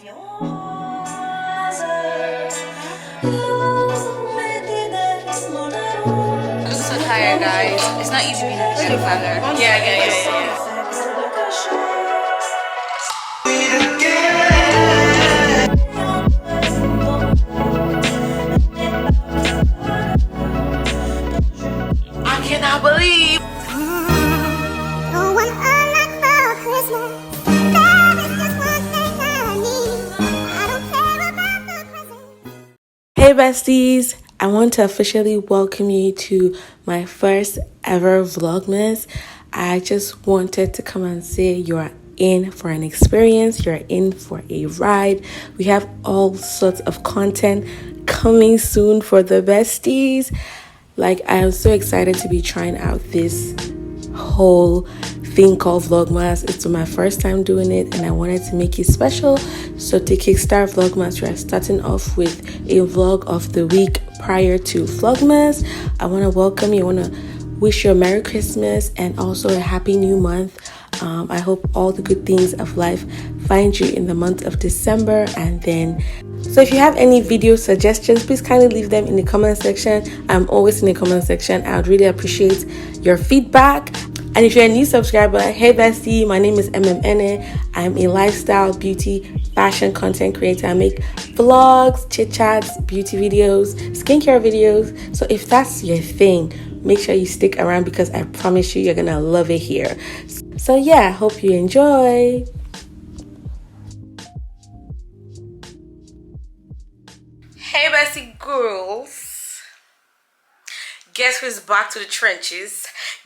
I'm so tired, guys. It's not easy being a kid father. Yeah. I cannot believe. No one unlocked for Christmas. There is just one thing I need. I don't care about the present. Hey besties, I want to officially welcome you to my first ever Vlogmas. I just wanted to come and say you're in for an experience, you're in for a ride. We have all sorts of content coming soon for the besties. Like, I am so excited to be trying out this whole thing called Vlogmas. It's my first time doing it and I wanted to make it special. So to kickstart Vlogmas, we are starting off with a vlog of the week prior to Vlogmas. I want to welcome you. I want to wish you a Merry Christmas and also a Happy New Month. I hope all the good things of life find you in the month of December. And then, so if you have any video suggestions, please kindly leave them in the comment section. I'm always in the comment section. I would really appreciate your feedback. And if you're a new subscriber, hey bestie, my name is EMEM ENE. I'm a lifestyle, beauty, fashion content creator. I make vlogs, chit chats, beauty videos, skincare videos. So if that's your thing, make sure you stick around because I promise you're gonna love it here. So yeah, hope you enjoy. Hey, bestie girls. Guess who's back to the trenches?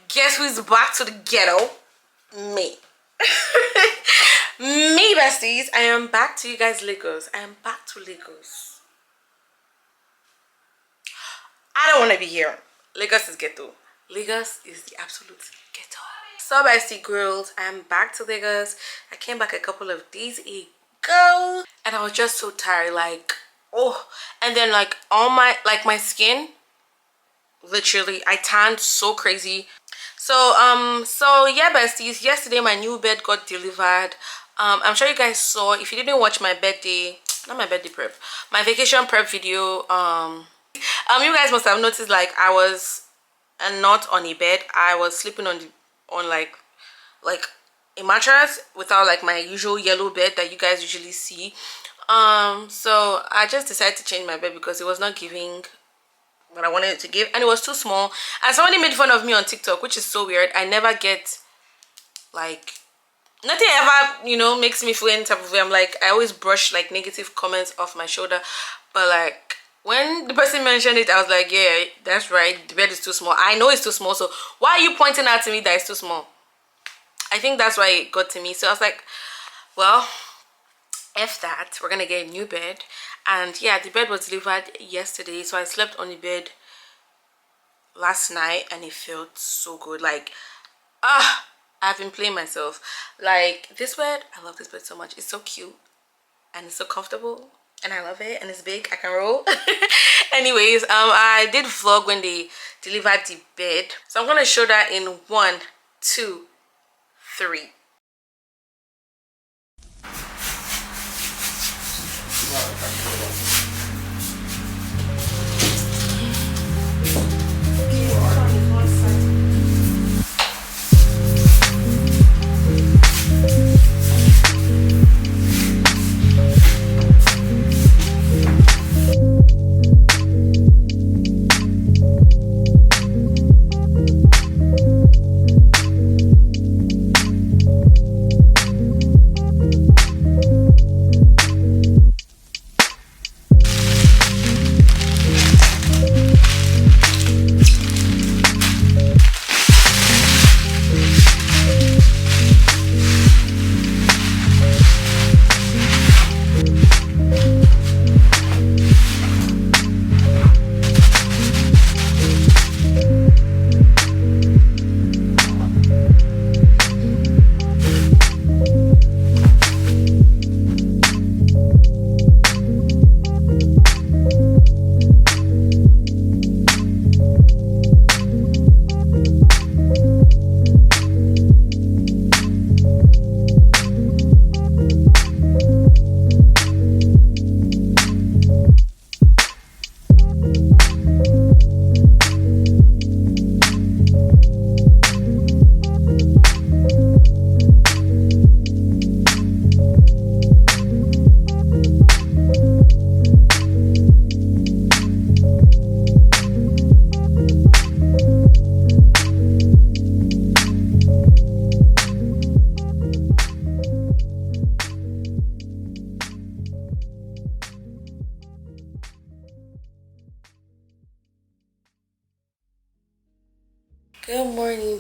Guess who's back to the ghetto? Me. Me, besties. I am back to you guys, Lagos. I am back to Lagos. I don't want to be here. Lagos is ghetto. Lagos is the absolute ghetto. So, bestie girls, I am back to Lagos. I came back a couple of days ago and I was just so tired, like, oh, and then like all my, like my skin, literally I tanned so crazy. So yeah, besties, yesterday my new bed got delivered. I'm sure you guys saw. If you didn't watch my birthday, not my birthday prep, my vacation prep video, you guys must have noticed like I was not on a bed. I was sleeping on like a mattress without like my usual yellow bed that you guys usually see. So I just decided to change my bed because it was not giving what I wanted it to give and it was too small. And somebody made fun of me on TikTok, which is so weird. I never get, like, nothing ever, you know, makes me feel any type of way. I'm like, I always brush like negative comments off my shoulder, but like when the person mentioned it, I was like, yeah, that's right, the bed is too small. I know it's too small, so why are you pointing out to me that it's too small? I think that's why it got to me. So I was like, well, F that, we're gonna get a new bed. And yeah, the bed was delivered yesterday, so I slept on the bed last night and it felt so good. Like, I've been playing myself. Like, this bed, I love this bed so much. It's so cute and it's so comfortable and I love it, and it's big. I can roll. Anyways, I did vlog when they delivered the bed, so I'm gonna show that in 1, 2, 3.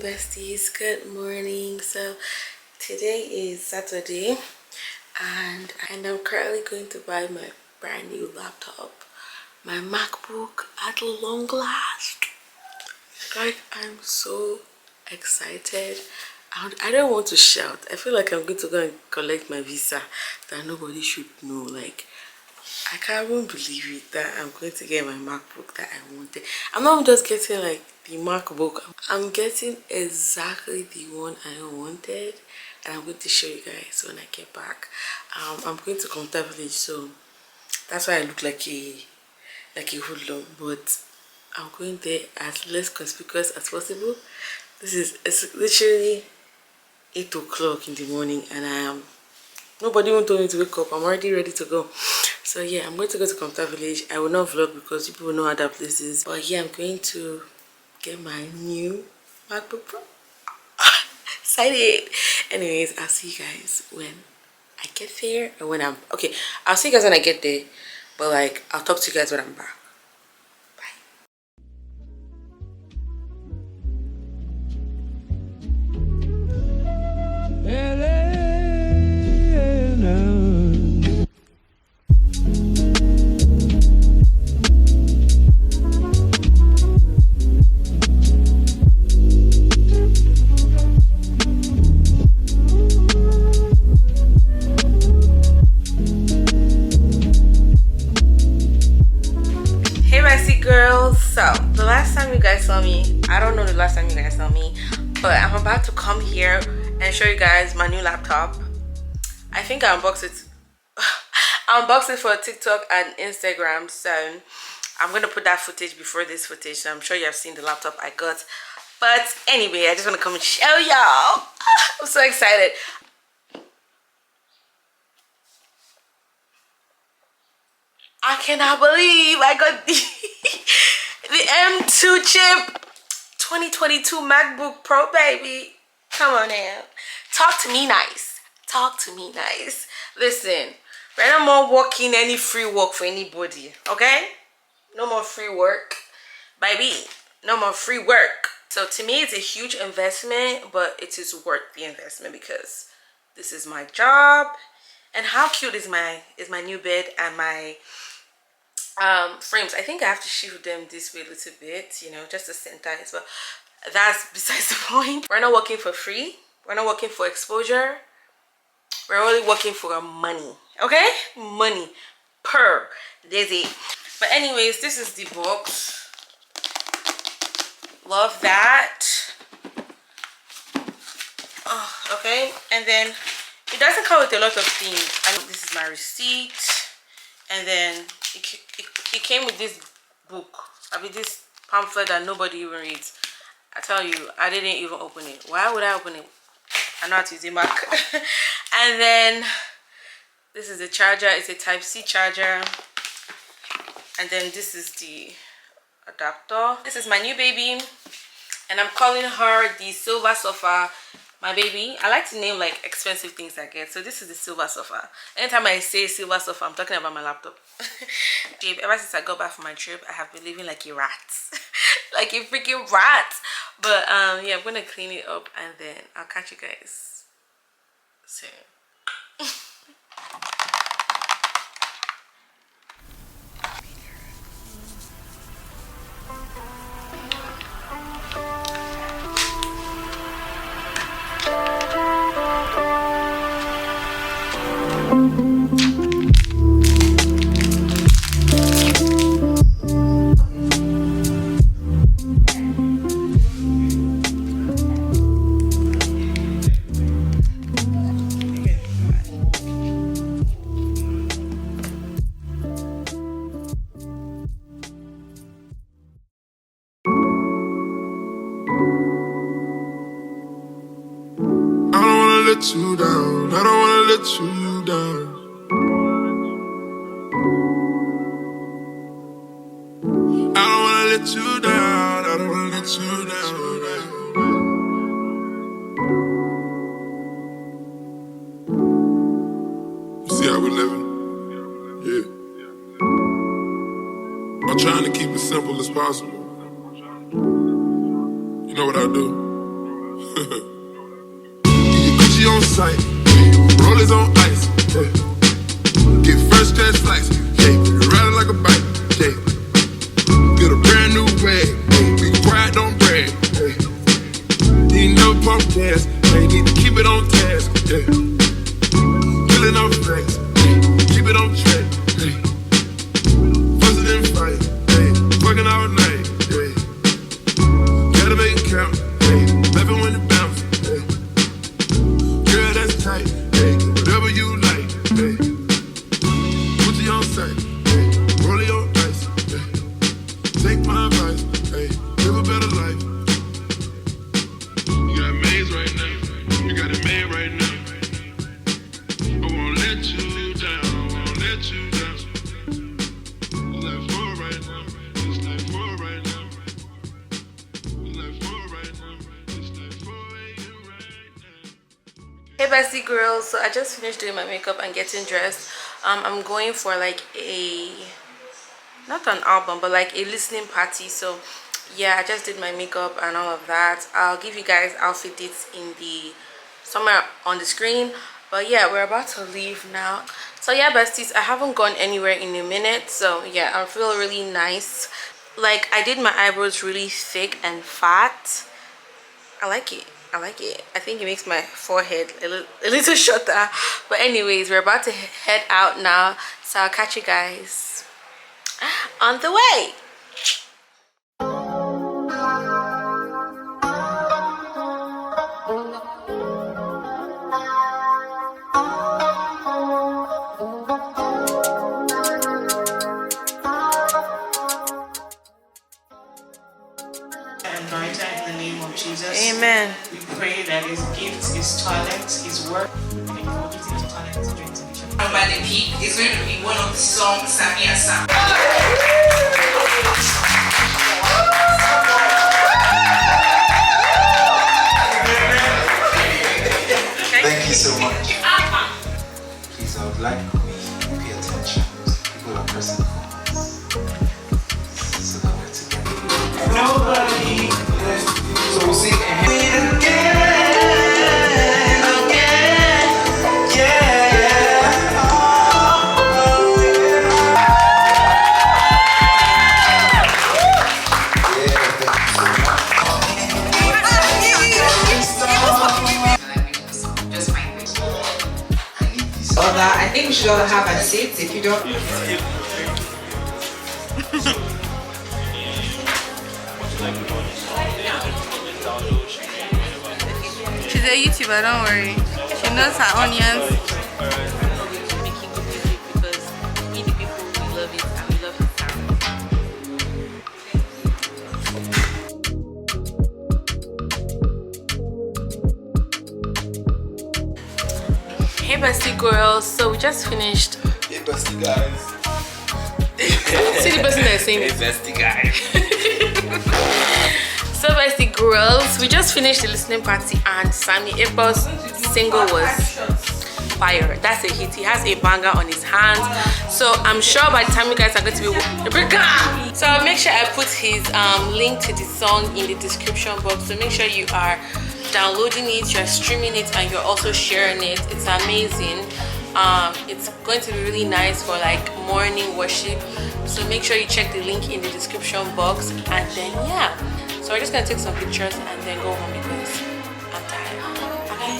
besties, good morning. So today is Saturday and I'm currently going to buy my brand new laptop, my MacBook at long last. Like, I'm so excited. I don't want to shout. I feel like I'm going to go and collect my visa that nobody should know. Like, I can't even believe it that I'm going to get my MacBook that I wanted. I'm not just getting like the MacBook. I'm getting exactly the one I wanted, and I'm going to show you guys when I get back. I'm going to Computer Village, so that's why I look like a hoodlum. But I'm going there as less conspicuous as possible. It's literally 8 o'clock in the morning, and nobody even told me to wake up. I'm already ready to go. So yeah, I'm going to go to Computer Village. I will not vlog because people will know how that place is. But yeah, I'm going to get my new MacBook Pro. Excited. Anyways, I'll see you guys when I get there, and when I'm okay. I'll see you guys when I get there. But like, I'll talk to you guys when I'm back. So the last time you guys saw me, I don't know the last time you guys saw me, but I'm about to come here and show you guys my new laptop. I think I unboxed it. I unboxed it for TikTok and Instagram, so I'm gonna put that footage before this footage. So I'm sure you have seen the laptop I got, but anyway, I just want to come and show y'all. I'm so excited. I cannot believe I got the M2 chip 2022 MacBook Pro, baby. Come on now. Talk to me nice. Talk to me nice. Listen, we're no more working any free work for anybody, okay? No more free work, baby. No more free work. So to me, it's a huge investment, but it is worth the investment because this is my job. And how cute is my new bed and my frames. I think I have to shift them this way a little bit, you know, just to center it. But that's besides the point. We're not working for free. We're not working for exposure. We're only working for money, okay? Money per daisy. But anyways, this is the box. Love that. Oh, okay, and then it doesn't come with a lot of things. I know this is my receipt. And then it came with this book. I mean, this pamphlet that nobody even reads. I tell you, I didn't even open it. Why would I open it? I know how to use a Mac. And then this is the charger. It's a Type-C charger. And then this is the adapter. This is my new baby, and I'm calling her the Silver Sofa. My baby. I like to name like expensive things I get. So this is the Silver Sofa. Anytime I say Silver Sofa, I'm talking about my laptop. Ever since I got back from my trip, I have been living like a rat. Like a freaking rat. But yeah, I'm gonna clean it up and then I'll catch you guys soon. You down. I don't wanna let you down. I don't wanna let you down. I don't wanna let you down. You see how we're living? Yeah. I'm trying to keep it simple as possible. You know what I do? Gucci on sight, rollers on ice. Get first class flights, riding like a bike. Get a brand new wag, be quiet, don't brag. Need no pump gas, need to keep it on task. Killing off facts, keep it on track. Fussing and fight, working all night. Gotta make it count, laughing when it bounce. Girl, that's tight, whatever you like. Put you on sight, roll it on ice. Take my advice, live a better life. You got maze right now, you got it made right now. I won't let you down, I won't let you down. It's like for right now, it's like for right now. It's like for right now, it's like for you right now. Hey bestie girls, so I just finished doing my makeup and getting dressed. I'm going for like a, not an album, but like a listening party. So yeah, I just did my makeup and all of that. I'll give you guys outfit dates in the somewhere on the screen. But yeah, we're about to leave now. So yeah besties, I haven't gone anywhere in a minute, so yeah, I feel really nice. Like I did my eyebrows really thick and fat. I like it. I like it. I think it makes my forehead a little shorter. But anyways, we're about to head out now, so I'll catch you guys on the way. Anointed in the name of Jesus. Amen. We pray that his gifts, his talents, his work, thank you for using his talents to bring to vision. By the Peak is going to be one of the songs Sami has sung. Thank you so much. Please, I would like we pay attention. People are pressing for us. So that we're together. Nobody. So we'll sing again. I think we should all have a seat if you don't. She's a YouTuber, don't worry. She knows her onions. Making good music because we the people, we love it and we love the sound. Hey bestie girls, so we just finished. Hey, bestie guys. See the person that's saying Hey, bestie guys. So bestie girls, we just finished the listening party and Sami April's single was fire. That's a hit. He has a banger on his hands. So I'm sure by the time you guys are going to be so I'll make sure I put his link to the song in the description box. So make sure you are downloading it, you're streaming it, and you're also sharing it. It's amazing. It's going to be really nice for like morning worship. So make sure you check the link in the description box. And then yeah, so we're just gonna take some pictures and then go home because I'm tired. Okay,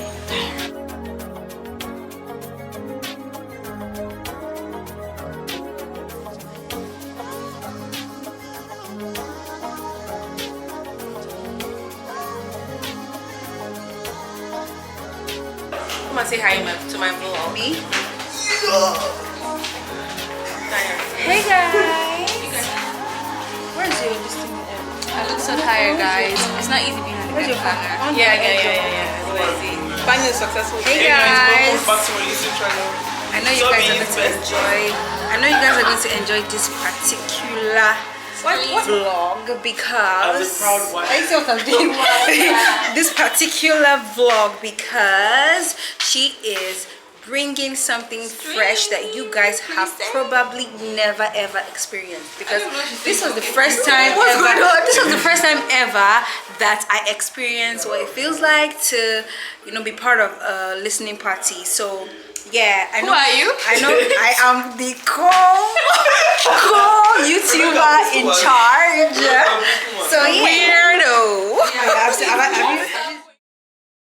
come and say hi to my vlog. Me? Hey guys! Where's your listing? I look so tired, guys. It's not easy being on the camera. Yeah. Finding it successful. Hey guys! I know you guys are going to enjoy. I know you guys are going to enjoy this particular vlog because this particular vlog because she is bringing something fresh that you guys have probably never ever experienced, because this was the first time ever. This was the first time ever that I experienced what it feels like to, you know, be part of a listening party. So yeah, I know. Who are you? I know I am the co-YouTuber in charge. So yeah. Weirdo. Have you